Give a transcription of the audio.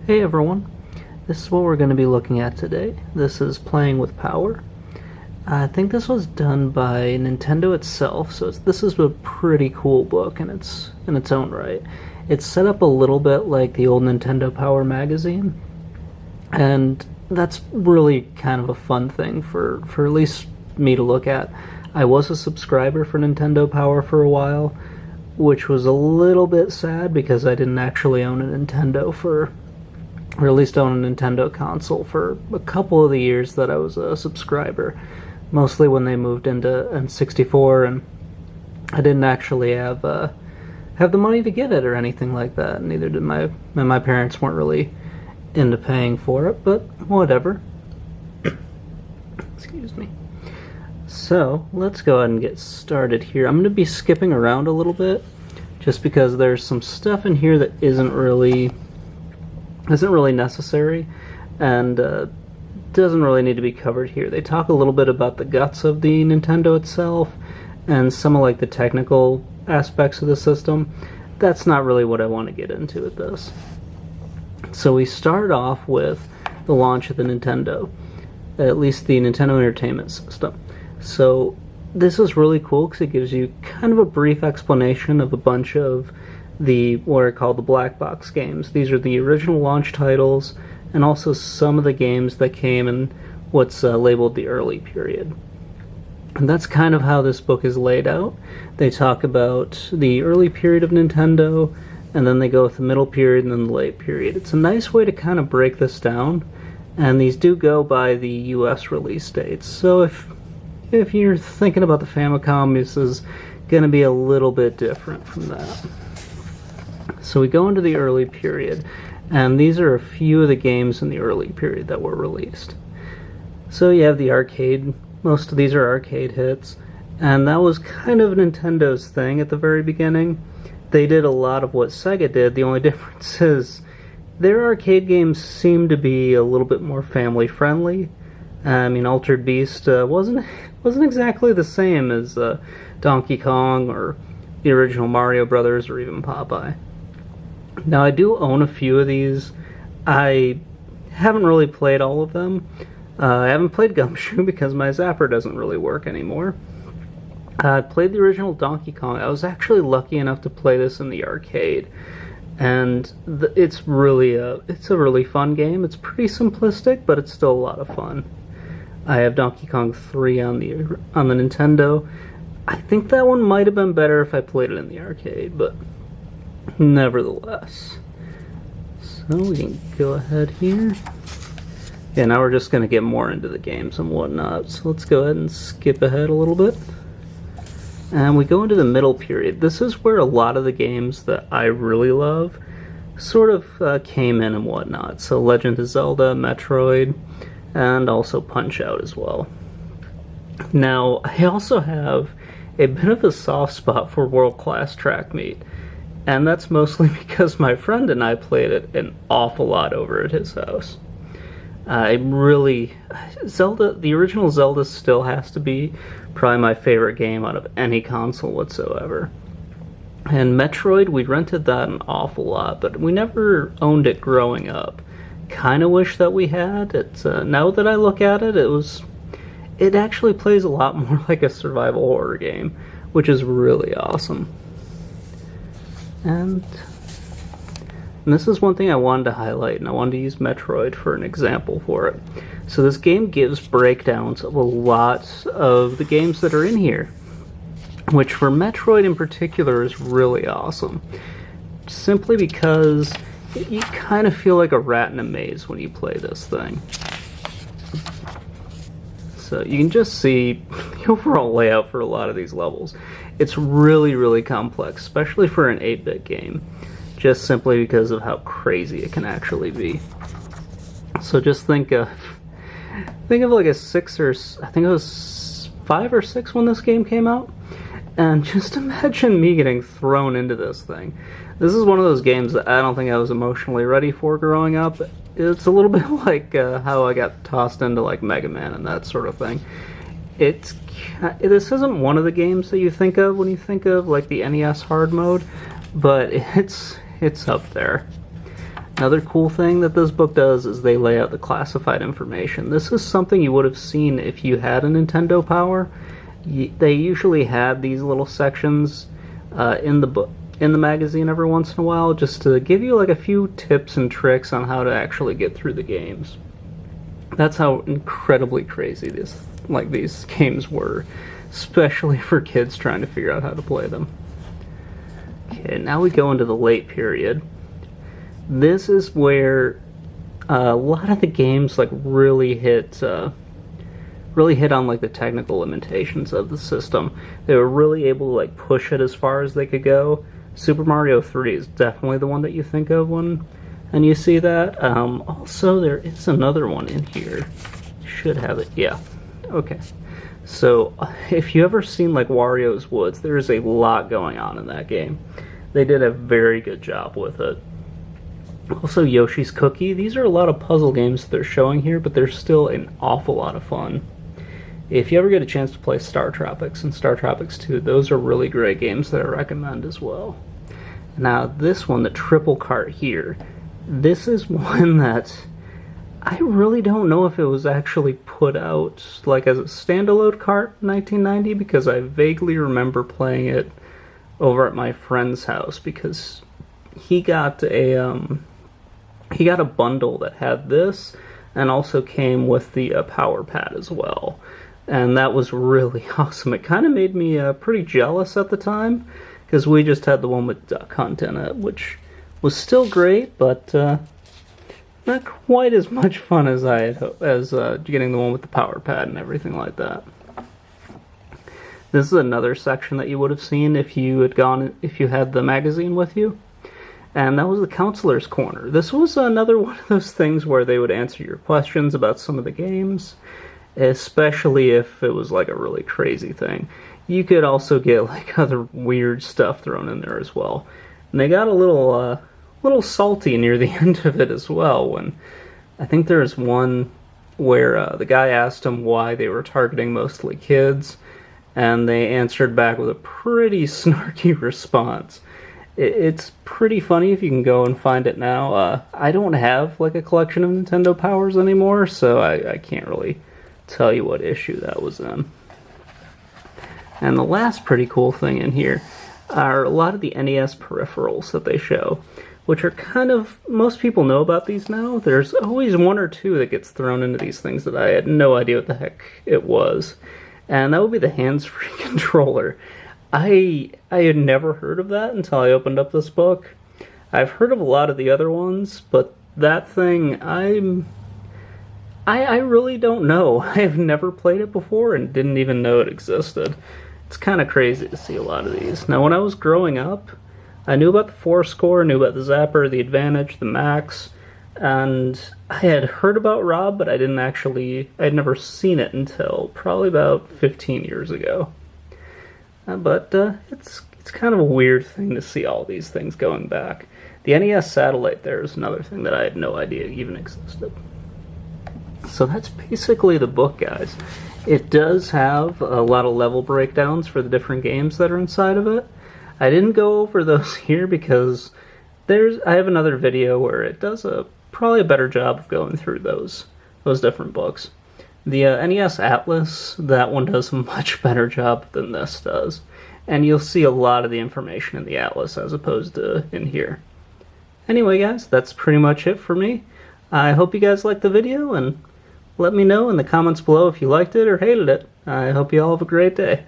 Hey everyone, this is what we're going to be looking at today. This is Playing with Power. I think this was done by Nintendo itself, so this is a pretty cool book in its own right. It's set up a little bit like the old Nintendo Power magazine, and that's really kind of a fun thing for at least me to look at. I was a subscriber for Nintendo Power for a while, which was a little bit sad because I didn't actually own a Nintendo or at least own a Nintendo console for a couple of the years that I was a subscriber. Mostly when they moved into N64, and I didn't actually have the money to get it or anything like that. Neither did my parents weren't really into paying for it, but whatever. Excuse me. So let's go ahead and get started here. I'm going to be skipping around a little bit, just because there's some stuff in here that isn't really necessary, and doesn't really need to be covered here. They talk a little bit about the guts of the Nintendo itself, and some of like the technical aspects of the system. That's not really what I want to get into with this. So we start off with the launch of the Nintendo, at least the Nintendo Entertainment System. So this is really cool because it gives you kind of a brief explanation of a bunch of what are called the black box games. These are the original launch titles, and also some of the games that came in what's labeled the early period. And that's kind of how this book is laid out. They talk about the early period of Nintendo, and then they go with the middle period and then the late period. It's a nice way to kind of break this down, and these do go by the US release dates. So if you're thinking about the Famicom, this is going to be a little bit different from that. So we go into the early period, and these are a few of the games in the early period that were released. So you have the arcade, most of these are arcade hits, and that was kind of Nintendo's thing at the very beginning. They did a lot of what Sega did. The only difference is their arcade games seem to be a little bit more family friendly. I mean, Altered Beast wasn't exactly the same as Donkey Kong or the original Mario Brothers or even Popeye. Now, I do own a few of these. I haven't really played all of them. I haven't played Gumshoe because my zapper doesn't really work anymore. I played the original Donkey Kong. I was actually lucky enough to play this in the arcade, and it's a really fun game. It's pretty simplistic, but it's still a lot of fun. I have Donkey Kong 3 on the Nintendo. I think that one might have been better if I played it in the arcade, but nevertheless. So we can go ahead here. Yeah, now we're just going to get more into the games and whatnot. So let's go ahead and skip ahead a little bit. And we go into the middle period. This is where a lot of the games that I really love sort of came in and whatnot. So Legend of Zelda, Metroid, and also Punch-Out as well. Now, I also have a bit of a soft spot for World Class Track Meet, and that's mostly because my friend and I played it an awful lot over at his house. The original Zelda still has to be probably my favorite game out of any console whatsoever. And Metroid, we rented that an awful lot, but we never owned it growing up. Kind of wish that we had. Now that I look at it, it actually plays a lot more like a survival horror game, which is really awesome. And this is one thing I wanted to highlight, and I wanted to use Metroid for an example for it. So this game gives breakdowns of a lot of the games that are in here, which for Metroid in particular is really awesome. Simply because you kind of feel like a rat in a maze when you play this thing. So you can just see the overall layout for a lot of these levels. It's really, really complex, especially for an 8-bit game, just simply because of how crazy it can actually be. So just think of like a 6 or I think it was 5 or 6 when this game came out, and just imagine me getting thrown into this thing. This is one of those games that I don't think I was emotionally ready for growing up. It's a little bit like how I got tossed into like Mega Man and that sort of thing. This isn't one of the games that you think of when you think of like the NES hard mode, but it's up there. Another cool thing that this book does is they lay out the classified information. This is something you would have seen if you had a Nintendo Power. They usually had these little sections in the book, in the magazine every once in a while, just to give you like a few tips and tricks on how to actually get through the games. That's how incredibly crazy these games were, especially for kids trying to figure out how to play them. Okay, now we go into the late period. This is where a lot of the games like really hit on like the technical limitations of the system. They were really able to like push it as far as they could go. Super Mario 3 is definitely the one that you think of when you see that. Also, there is another one in here. Should have it. Yeah. Okay. So, if you ever seen like Wario's Woods, there is a lot going on in that game. They did a very good job with it. Also, Yoshi's Cookie. These are a lot of puzzle games that they're showing here, but they're still an awful lot of fun. If you ever get a chance to play Star Tropics and Star Tropics 2, those are really great games that I recommend as well. Now, this one, the Triple Cart here, this is one that I really don't know if it was actually put out like as a standalone cart in 1990, because I vaguely remember playing it over at my friend's house, because he got a bundle that had this and also came with the power pad as well, and that was really awesome. It kind of made me pretty jealous at the time, because we just had the one with Duck Hunt in it, which was still great, but not quite as much fun as I had hoped, as getting the one with the power pad and everything like that. This is another section that you would have seen if you had the magazine with you. And that was the Counselor's Corner. This was another one of those things where they would answer your questions about some of the games, especially if it was like a really crazy thing. You could also get like other weird stuff thrown in there as well. And they got a little salty near the end of it as well, when I think there's one where the guy asked them why they were targeting mostly kids, and they answered back with a pretty snarky response. It's pretty funny if you can go and find it now. I don't have like a collection of Nintendo Powers anymore, so I can't really tell you what issue that was in. And the last pretty cool thing in here are a lot of the NES peripherals that they show, which are kind of, most people know about these now. There's always one or two that gets thrown into these things that I had no idea what the heck it was. And that would be the hands-free controller. I had never heard of that until I opened up this book. I've heard of a lot of the other ones, but that thing, I really don't know. I've never played it before and didn't even know it existed. It's kind of crazy to see a lot of these. Now, when I was growing up, I knew about the 4-score, knew about the Zapper, the Advantage, the Max, and I had heard about Rob, but I had never seen it until probably about 15 years ago. But it's kind of a weird thing to see all these things going back. The NES satellite there is another thing that I had no idea even existed. So that's basically the book, guys. It does have a lot of level breakdowns for the different games that are inside of it. I didn't go over those here because I have another video where it does probably a better job of going through those different books. The NES Atlas, that one does a much better job than this does. And you'll see a lot of the information in the Atlas as opposed to in here. Anyway, guys, that's pretty much it for me. I hope you guys liked the video, and let me know in the comments below if you liked it or hated it. I hope you all have a great day.